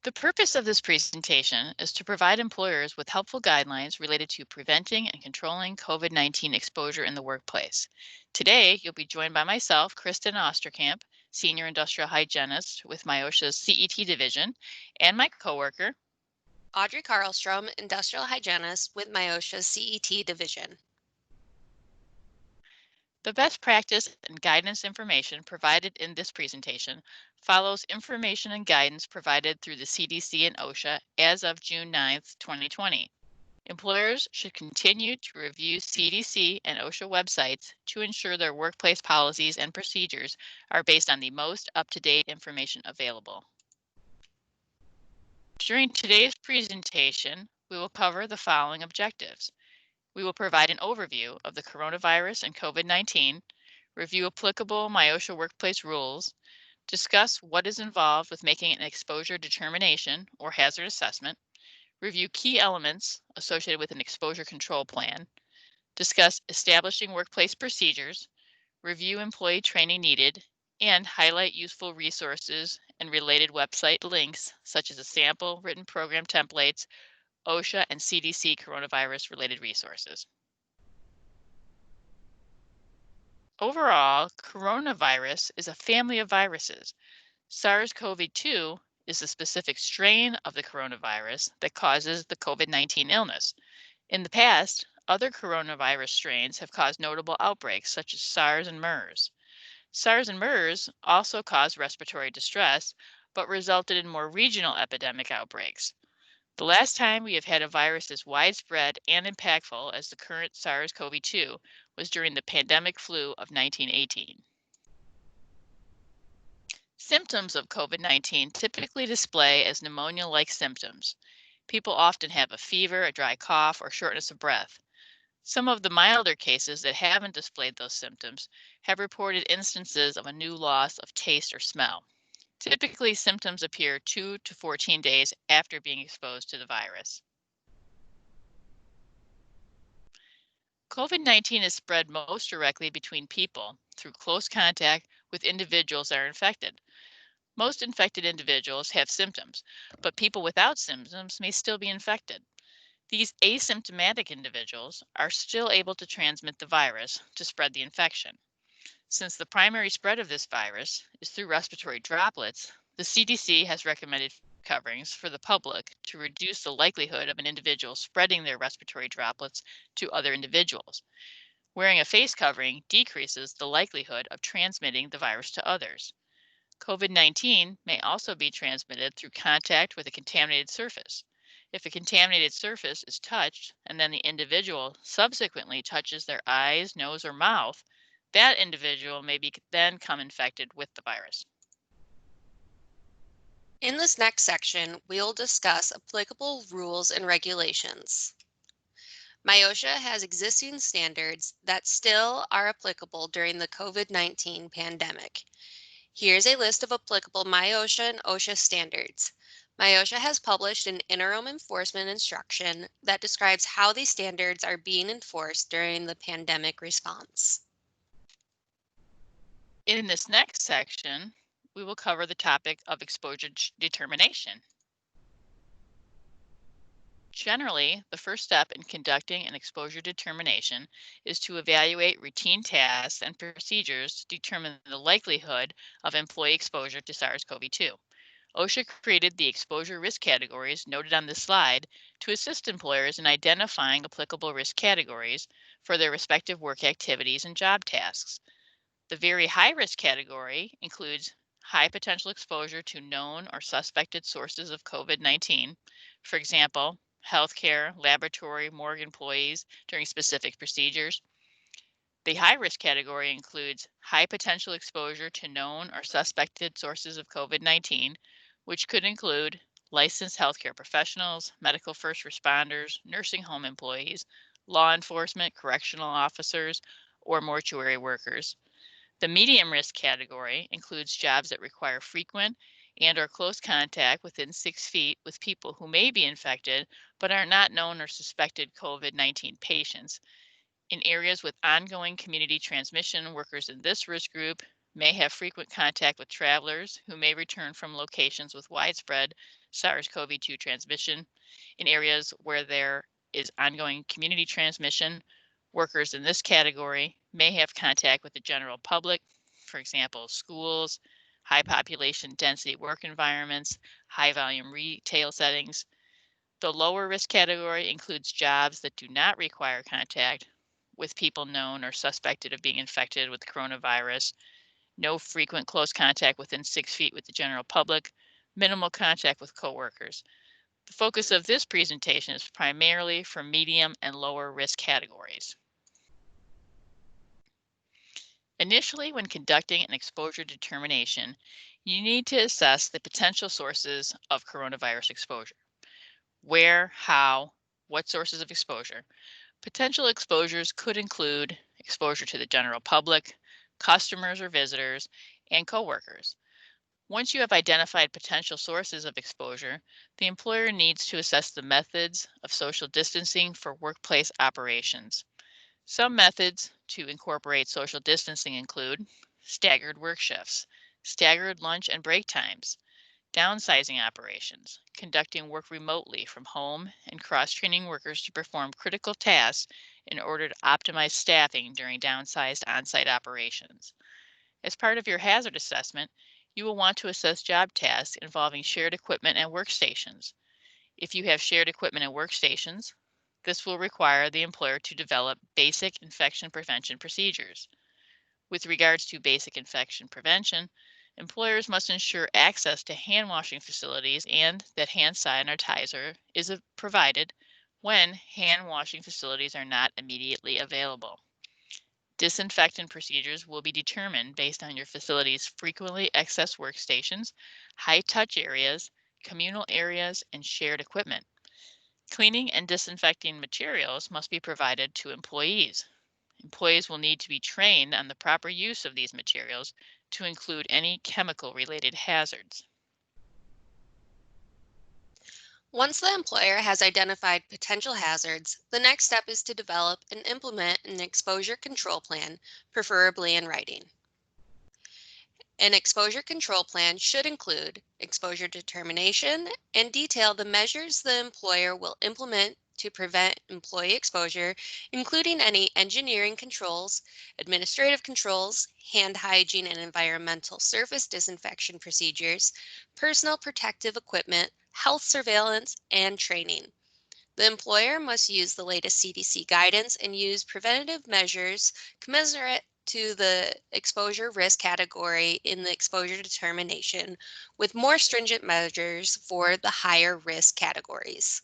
The purpose of this presentation is to provide employers with helpful guidelines related to preventing and controlling COVID-19 exposure in the workplace. Today, you'll be joined by myself, Kristen Osterkamp, Senior Industrial Hygienist with MIOSHA's CET Division, and my coworker, Audrey Carlstrom, Industrial Hygienist with MIOSHA's CET Division. The best practice and guidance information provided in this presentation follows information and guidance provided through the CDC and OSHA as of June 9th, 2020. Employers should continue to review CDC and OSHA websites to ensure their workplace policies and procedures are based on the most up-to-date information available. During today's presentation, we will cover the following objectives. We will provide an overview of the coronavirus and COVID-19, review applicable MIOSHA workplace rules, discuss what is involved with making an exposure determination or hazard assessment, review key elements associated with an exposure control plan, discuss establishing workplace procedures, review employee training needed, and highlight useful resources and related website links such as a sample written program templates, OSHA and CDC coronavirus related resources. Overall, coronavirus is a family of viruses. SARS-CoV-2 is the specific strain of the coronavirus that causes the COVID-19 illness. In the past, other coronavirus strains have caused notable outbreaks such as SARS and MERS. SARS and MERS also caused respiratory distress, but resulted in more regional epidemic outbreaks. The last time we have had a virus as widespread and impactful as the current SARS-CoV-2 was during the pandemic flu of 1918. Symptoms of COVID-19 typically display as pneumonia-like symptoms. People often have a fever, a dry cough, or shortness of breath. Some of the milder cases that haven't displayed those symptoms have reported instances of a new loss of taste or smell. Typically, symptoms appear 2 to 14 days after being exposed to the virus. COVID-19 is spread most directly between people through close contact with individuals that are infected. Most infected individuals have symptoms, but people without symptoms may still be infected. These asymptomatic individuals are still able to transmit the virus to spread the infection. Since the primary spread of this virus is through respiratory droplets, the CDC has recommended coverings for the public to reduce the likelihood of an individual spreading their respiratory droplets to other individuals. Wearing a face covering decreases the likelihood of transmitting the virus to others. COVID-19 may also be transmitted through contact with a contaminated surface. If a contaminated surface is touched and then the individual subsequently touches their eyes, nose, or mouth, that individual may then become infected with the virus. In this next section, we will discuss applicable rules and regulations. MIOSHA has existing standards that still are applicable during the COVID-19 pandemic. Here's a list of applicable MIOSHA and OSHA standards. MIOSHA has published an interim enforcement instruction that describes how these standards are being enforced during the pandemic response. In this next section, we will cover the topic of exposure determination. Generally, the first step in conducting an exposure determination is to evaluate routine tasks and procedures to determine the likelihood of employee exposure to SARS-CoV-2. OSHA created the exposure risk categories noted on this slide to assist employers in identifying applicable risk categories for their respective work activities and job tasks. The very high risk category includes high potential exposure to known or suspected sources of COVID-19, for example, healthcare, laboratory, morgue employees during specific procedures. The high risk category includes high potential exposure to known or suspected sources of COVID-19, which could include licensed healthcare professionals, medical first responders, nursing home employees, law enforcement, correctional officers, or mortuary workers. The medium risk category includes jobs that require frequent and or close contact within 6 feet with people who may be infected but are not known or suspected COVID-19 patients. In areas with ongoing community transmission, workers in this risk group may have frequent contact with travelers who may return from locations with widespread SARS-CoV-2 transmission. In areas where there is ongoing community transmission, workers in this category may have contact with the general public, for example, schools, high population density work environments, high volume retail settings. The lower risk category includes jobs that do not require contact with people known or suspected of being infected with coronavirus, no frequent close contact within 6 feet with the general public, minimal contact with coworkers. The focus of this presentation is primarily for medium and lower risk categories. Initially, when conducting an exposure determination, you need to assess the potential sources of coronavirus exposure. Where, how, what sources of exposure. Potential exposures could include exposure to the general public, customers or visitors, and coworkers. Once you have identified potential sources of exposure, the employer needs to assess the methods of social distancing for workplace operations. Some methods to incorporate social distancing include staggered work shifts, staggered lunch and break times, downsizing operations, conducting work remotely from home, and cross-training workers to perform critical tasks in order to optimize staffing during downsized on-site operations. As part of your hazard assessment, you will want to assess job tasks involving shared equipment and workstations. If you have shared equipment and workstations, this will require the employer to develop basic infection prevention procedures. With regards to basic infection prevention, employers must ensure access to hand washing facilities and that hand sanitizer is provided when hand washing facilities are not immediately available. Disinfectant procedures will be determined based on your facility's frequently accessed workstations, high touch areas, communal areas, and shared equipment. Cleaning and disinfecting materials must be provided to employees. Employees will need to be trained on the proper use of these materials to include any chemical related hazards. Once the employer has identified potential hazards, the next step is to develop and implement an exposure control plan, preferably in writing. An exposure control plan should include exposure determination and detail the measures the employer will implement to prevent employee exposure, including any engineering controls, administrative controls, hand hygiene and environmental surface disinfection procedures, personal protective equipment, health surveillance, and training. The employer must use the latest CDC guidance and use preventative measures commensurate to the exposure risk category in the exposure determination, with more stringent measures for the higher risk categories.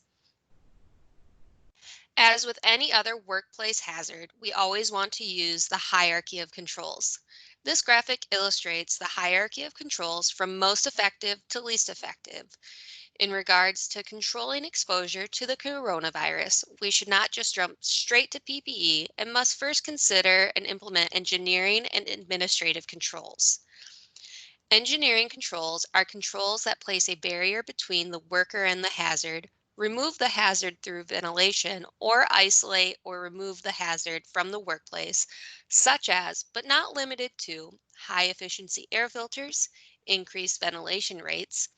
As with any other workplace hazard, we always want to use the hierarchy of controls. This graphic illustrates the hierarchy of controls from most effective to least effective. In regards to controlling exposure to the coronavirus, we should not just jump straight to PPE and must first consider and implement engineering and administrative controls. Engineering controls are controls that place a barrier between the worker and the hazard, remove the hazard through ventilation, or isolate or remove the hazard from the workplace, such as, but not limited to, high efficiency air filters, increased ventilation rates.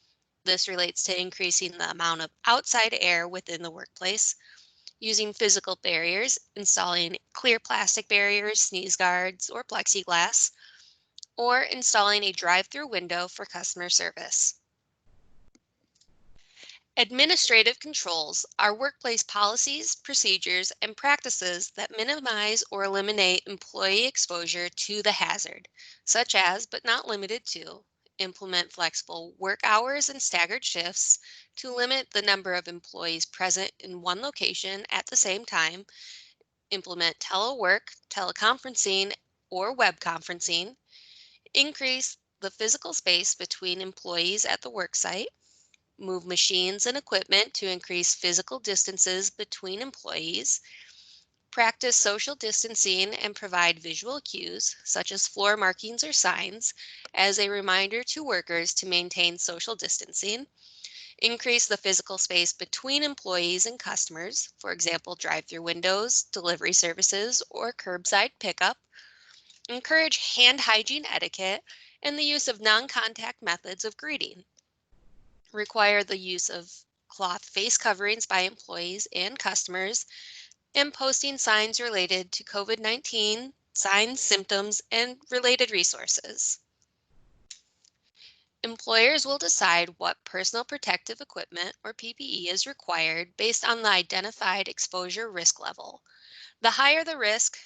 This relates to increasing the amount of outside air within the workplace, using physical barriers, installing clear plastic barriers, sneeze guards, or plexiglass, or installing a drive-through window for customer service. Administrative controls are workplace policies, procedures, and practices that minimize or eliminate employee exposure to the hazard, such as, but not limited to, implement flexible work hours and staggered shifts to limit the number of employees present in one location at the same time, implement telework, teleconferencing, or web conferencing, increase the physical space between employees at the worksite, move machines and equipment to increase physical distances between employees, practice social distancing and provide visual cues, such as floor markings or signs, as a reminder to workers to maintain social distancing, increase the physical space between employees and customers, for example, drive-through windows, delivery services, or curbside pickup, encourage hand hygiene etiquette and the use of non-contact methods of greeting, require the use of cloth face coverings by employees and customers, and posting signs related to COVID-19, signs, symptoms, and related resources. Employers will decide what personal protective equipment or PPE is required based on the identified exposure risk level. The higher the risk,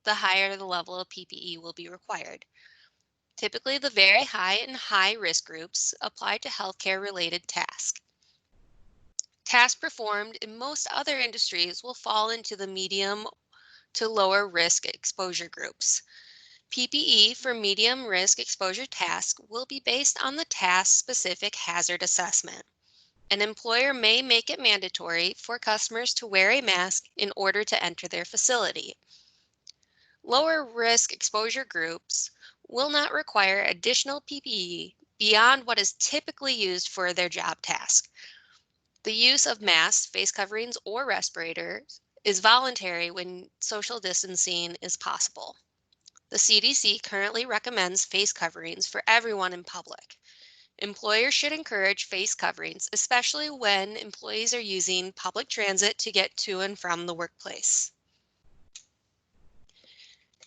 the higher the level of PPE will be required. Typically, the very high and high risk groups apply to healthcare related tasks. Tasks performed in most other industries will fall into the medium to lower risk exposure groups. PPE for medium risk exposure tasks will be based on the task-specific hazard assessment. An employer may make it mandatory for customers to wear a mask in order to enter their facility. Lower risk exposure groups will not require additional PPE beyond what is typically used for their job task. The use of masks, face coverings, or respirators is voluntary when social distancing is possible. The CDC currently recommends face coverings for everyone in public. Employers should encourage face coverings, especially when employees are using public transit to get to and from the workplace.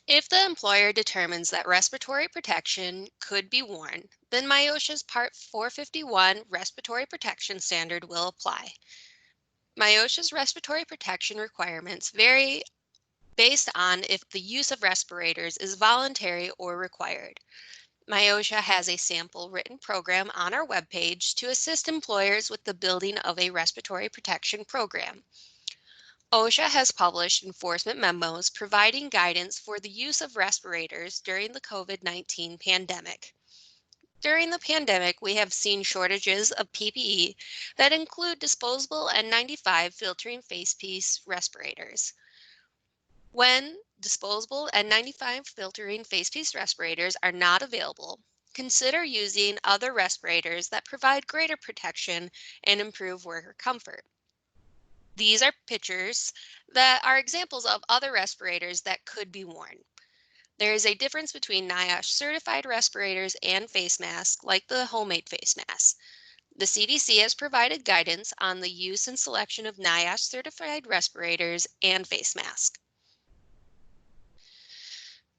If the employer determines that respiratory protection could be worn, then MIOSHA's Part 451 Respiratory Protection Standard will apply. MIOSHA's respiratory protection requirements vary based on if the use of respirators is voluntary or required. MIOSHA has a sample written program on our webpage to assist employers with the building of a respiratory protection program. OSHA has published enforcement memos providing guidance for the use of respirators during the COVID-19 pandemic. During the pandemic, we have seen shortages of PPE that include disposable N95 filtering face piece respirators. When disposable N95 filtering face piece respirators are not available, consider using other respirators that provide greater protection and improve worker comfort. These are pictures that are examples of other respirators that could be worn. There is a difference between NIOSH certified respirators and face masks, like the homemade face mask. The CDC has provided guidance on the use and selection of NIOSH certified respirators and face masks.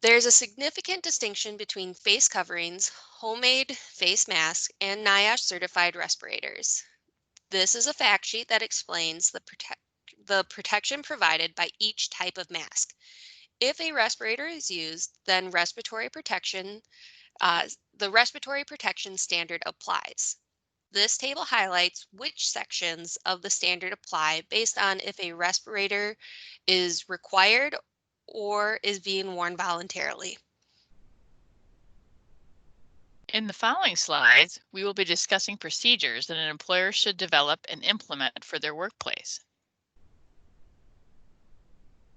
There is a significant distinction between face coverings, homemade face masks, and NIOSH certified respirators. This is a fact sheet that explains the protection provided by each type of mask. If a respirator is used, then the respiratory protection standard applies. This table highlights which sections of the standard apply based on if a respirator is required or is being worn voluntarily. In the following slides, we will be discussing procedures that an employer should develop and implement for their workplace.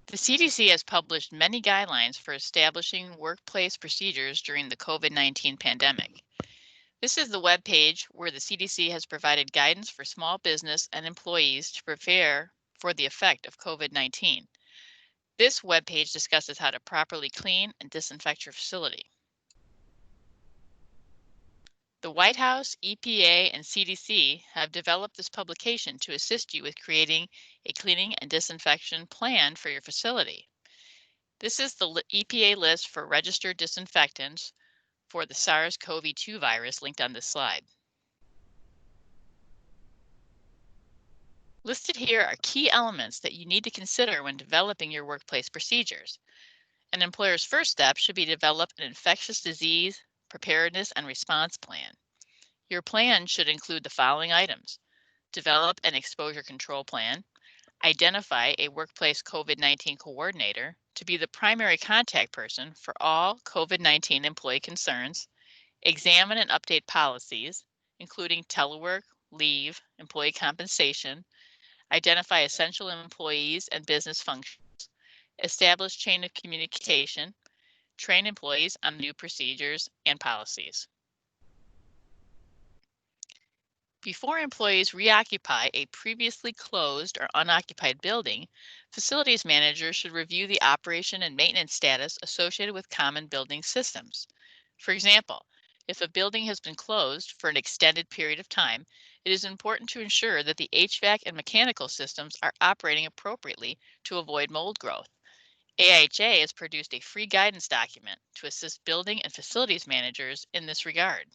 The CDC has published many guidelines for establishing workplace procedures during the COVID-19 pandemic. This is the web page where the CDC has provided guidance for small business and employees to prepare for the effect of COVID-19. This web page discusses how to properly clean and disinfect your facility. The White House, EPA, and CDC have developed this publication to assist you with creating a cleaning and disinfection plan for your facility. This is the EPA list for registered disinfectants for the SARS-CoV-2 virus linked on this slide. Listed here are key elements that you need to consider when developing your workplace procedures. An employer's first step should be to develop an infectious disease preparedness and response plan. Your plan should include the following items: develop an exposure control plan, identify a workplace COVID-19 coordinator to be the primary contact person for all COVID-19 employee concerns, examine and update policies, including telework, leave, employee compensation, identify essential employees and business functions, establish chain of communication, train employees on new procedures and policies. Before employees reoccupy a previously closed or unoccupied building, facilities managers should review the operation and maintenance status associated with common building systems. For example, if a building has been closed for an extended period of time, it is important to ensure that the HVAC and mechanical systems are operating appropriately to avoid mold growth. AIHA has produced a free guidance document to assist building and facilities managers in this regard.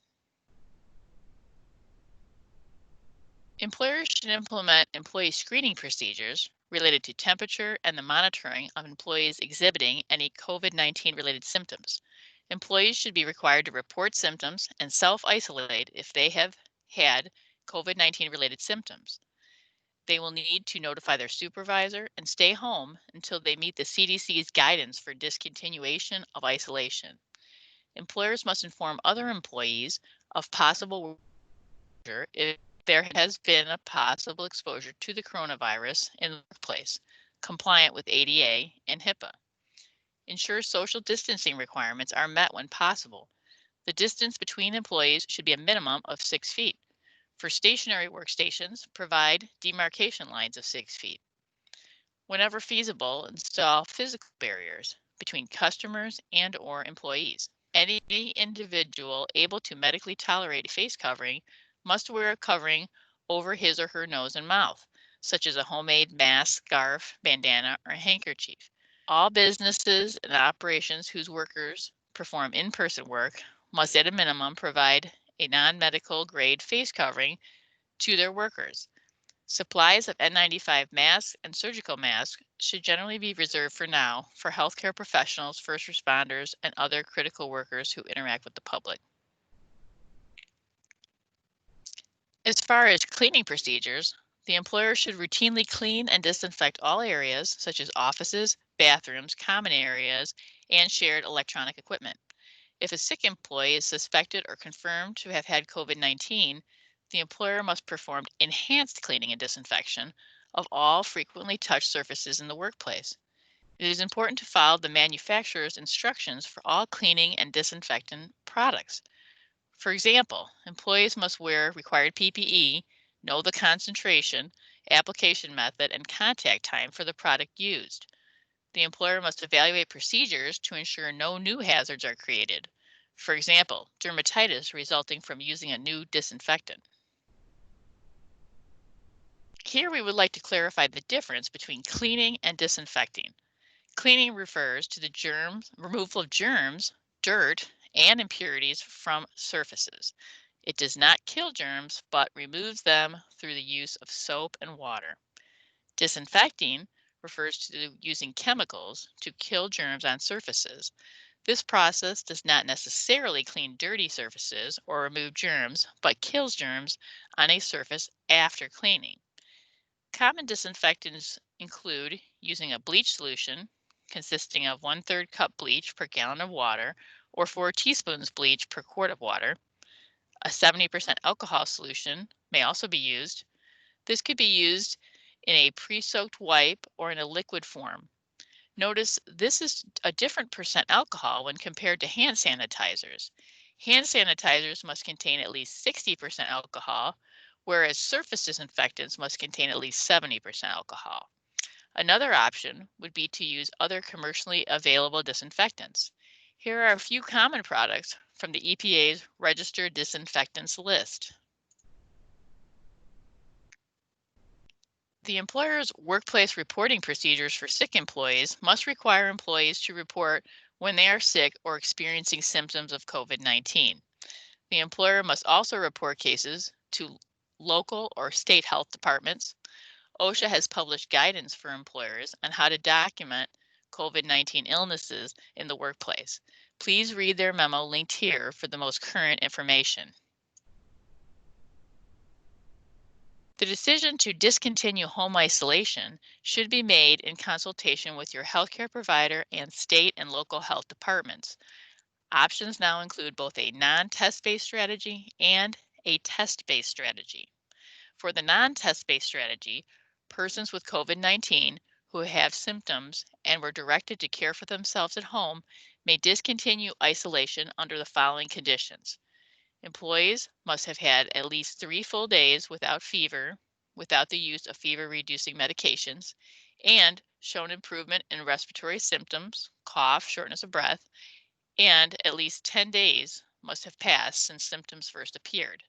Employers should implement employee screening procedures related to temperature and the monitoring of employees exhibiting any COVID-19 related symptoms. Employees should be required to report symptoms and self-isolate if they have had COVID-19 related symptoms. They will need to notify their supervisor and stay home until they meet the CDC's guidance for discontinuation of isolation. Employers must inform other employees of possible exposure if there has been a possible exposure to the coronavirus in the workplace, compliant with ADA and HIPAA. Ensure social distancing requirements are met when possible. The distance between employees should be a minimum of 6 feet. For stationary workstations, provide demarcation lines of 6 feet. Whenever feasible, install physical barriers between customers and/or employees. Any individual able to medically tolerate a face covering must wear a covering over his or her nose and mouth, such as a homemade mask, scarf, bandana, or handkerchief. All businesses and operations whose workers perform in-person work must at a minimum provide a non-medical grade face covering to their workers. Supplies of N95 masks and surgical masks should generally be reserved for now for healthcare professionals, first responders, and other critical workers who interact with the public. As far as cleaning procedures, the employer should routinely clean and disinfect all areas such as offices, bathrooms, common areas, and shared electronic equipment. If a sick employee is suspected or confirmed to have had COVID-19, the employer must perform enhanced cleaning and disinfection of all frequently touched surfaces in the workplace. It is important to follow the manufacturer's instructions for all cleaning and disinfectant products. For example, employees must wear required PPE, know the concentration, application method, and contact time for the product used. The employer must evaluate procedures to ensure no new hazards are created. For example, dermatitis resulting from using a new disinfectant. Here we would like to clarify the difference between cleaning and disinfecting. Cleaning refers to the removal of germs, dirt, and impurities from surfaces. It does not kill germs, but removes them through the use of soap and water. Disinfecting refers to using chemicals to kill germs on surfaces. This process does not necessarily clean dirty surfaces or remove germs, but kills germs on a surface after cleaning. Common disinfectants include using a bleach solution consisting of 1/3 cup bleach per gallon of water or 4 teaspoons bleach per quart of water. A 70% alcohol solution may also be used. This could be used in a pre-soaked wipe or in a liquid form. Notice this is a different percent alcohol when compared to hand sanitizers. Hand sanitizers must contain at least 60% alcohol, whereas surface disinfectants must contain at least 70% alcohol. Another option would be to use other commercially available disinfectants. Here are a few common products from the EPA's registered disinfectants list. The employer's workplace reporting procedures for sick employees must require employees to report when they are sick or experiencing symptoms of COVID-19. The employer must also report cases to local or state health departments. OSHA has published guidance for employers on how to document COVID-19 illnesses in the workplace. Please read their memo linked here for the most current information. The decision to discontinue home isolation should be made in consultation with your healthcare provider and state and local health departments. Options now include both a non-test-based strategy and a test-based strategy. For the non-test-based strategy, persons with COVID-19 who have symptoms and were directed to care for themselves at home may discontinue isolation under the following conditions. Employees must have had at least 3 full days without fever, without the use of fever-reducing medications, and shown improvement in respiratory symptoms, cough, shortness of breath, and at least 10 days must have passed since symptoms first appeared.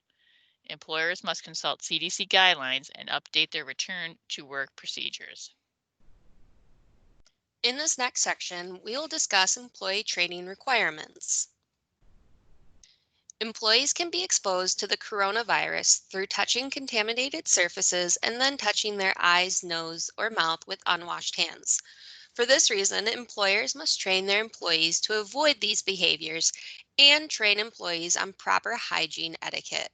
Employers must consult CDC guidelines and update their return to work procedures. In this next section, we will discuss employee training requirements. Employees can be exposed to the coronavirus through touching contaminated surfaces and then touching their eyes, nose, or mouth with unwashed hands. For this reason, employers must train their employees to avoid these behaviors and train employees on proper hygiene etiquette.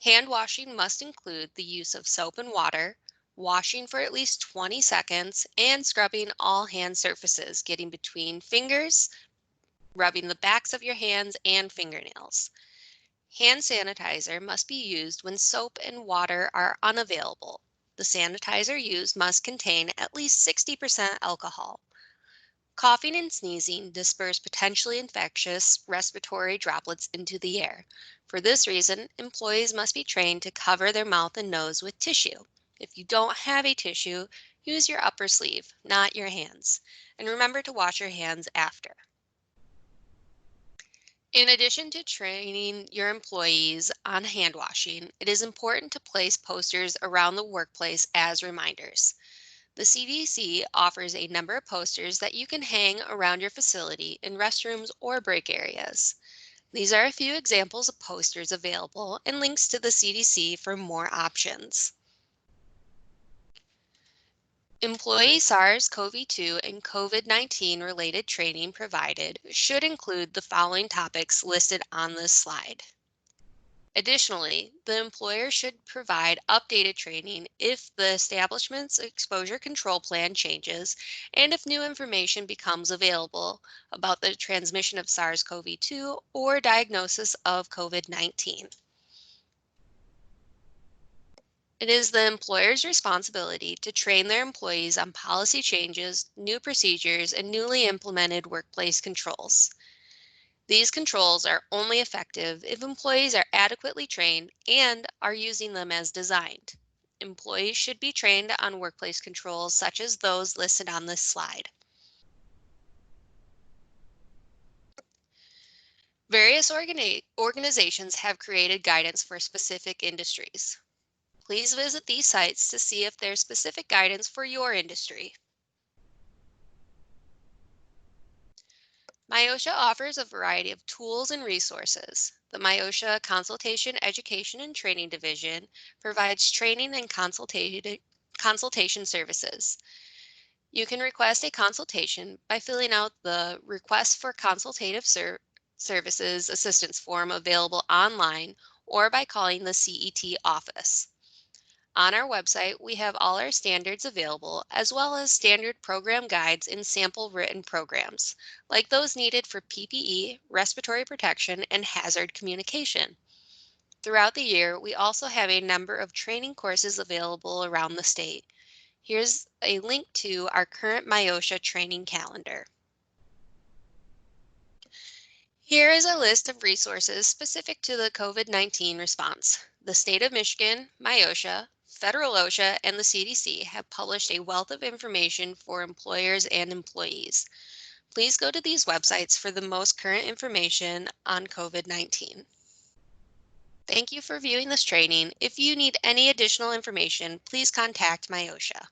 Hand washing must include the use of soap and water, washing for at least 20 seconds, and scrubbing all hand surfaces, getting between fingers, rubbing the backs of your hands and fingernails. Hand sanitizer must be used when soap and water are unavailable. The sanitizer used must contain at least 60% alcohol. Coughing and sneezing disperse potentially infectious respiratory droplets into the air. For this reason, employees must be trained to cover their mouth and nose with tissue. If you don't have a tissue, use your upper sleeve, not your hands. And remember to wash your hands after. In addition to training your employees on hand washing, it is important to place posters around the workplace as reminders. The CDC offers a number of posters that you can hang around your facility in restrooms or break areas. These are a few examples of posters available and links to the CDC for more options. Employee SARS-CoV-2 and COVID-19 related training provided should include the following topics listed on this slide. Additionally, the employer should provide updated training if the establishment's exposure control plan changes and if new information becomes available about the transmission of SARS-CoV-2 or diagnosis of COVID-19. It is the employer's responsibility to train their employees on policy changes, new procedures, and newly implemented workplace controls. These controls are only effective if employees are adequately trained and are using them as designed. Employees should be trained on workplace controls such as those listed on this slide. Various organizations have created guidance for specific industries. Please visit these sites to see if there's specific guidance for your industry. MIOSHA offers a variety of tools and resources. The MIOSHA Consultation, Education, and Training Division provides training and consultation services. You can request a consultation by filling out the Request for Consultative Services Assistance form available online or by calling the CET office. On our website, we have all our standards available, as well as standard program guides and sample written programs, like those needed for PPE, respiratory protection, and hazard communication. Throughout the year, we also have a number of training courses available around the state. Here's a link to our current MIOSHA training calendar. Here is a list of resources specific to the COVID-19 response. The state of Michigan, MIOSHA, federal OSHA, and the CDC have published a wealth of information for employers and employees. Please go to these websites for the most current information on COVID-19. Thank you for viewing this training. If you need any additional information, please contact MIOSHA.